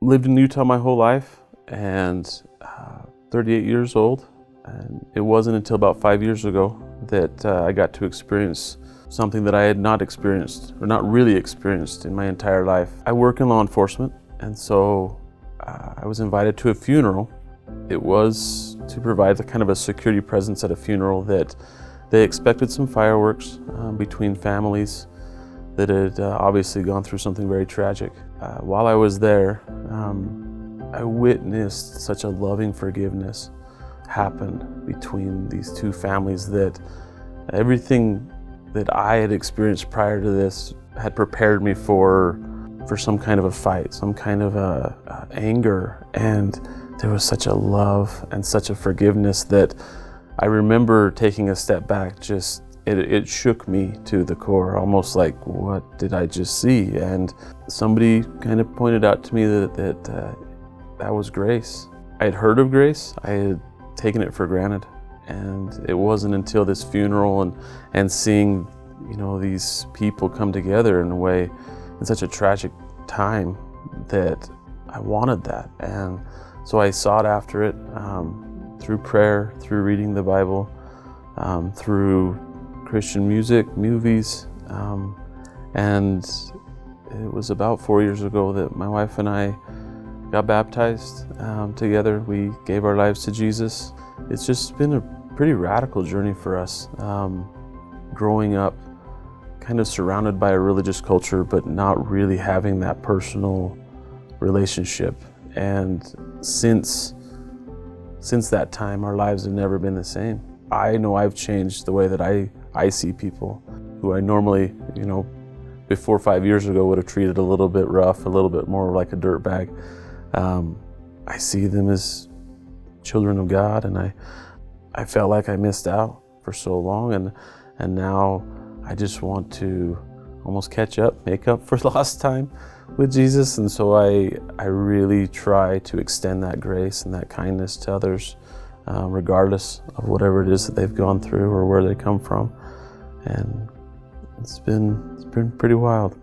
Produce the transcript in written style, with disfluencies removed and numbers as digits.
Lived in Utah my whole life, and 38 years old. And it wasn't until about 5 years ago that I got to experience something that I had not experienced, or not really experienced, in my entire life. I work in law enforcement, and so I was invited to a funeral. It was to provide kind of a security presence at a funeral that they expected some fireworks between families that had obviously gone through something very tragic. While I was there, I witnessed such a loving forgiveness happen between these two families that everything that I had experienced prior to this had prepared me for some kind of a fight, some kind of anger. And there was such a love and such a forgiveness that I remember taking a step back. It shook me to the core, almost like, what did I just see? And somebody kind of pointed out to me that was grace. I had heard of grace, I had taken it for granted. And it wasn't until this funeral and seeing, these people come together in a way, in such a tragic time, that I wanted that. And so I sought after it through prayer, through reading the Bible, through Christian music, movies, and it was about 4 years ago that my wife and I got baptized together. We gave our lives to Jesus. It's just been a pretty radical journey for us, growing up kind of surrounded by a religious culture, but not really having that personal relationship. And since that time, our lives have never been the same. I know I've changed the way that I see people who I normally, before 5 years ago would have treated a little bit rough, a little bit more like a dirtbag. I see them as children of God, and I felt like I missed out for so long, and now I just want to almost catch up, make up for lost time with Jesus. And so I really try to extend that grace and that kindness to others, regardless of whatever it is that they've gone through or where they come from. And it's been pretty wild.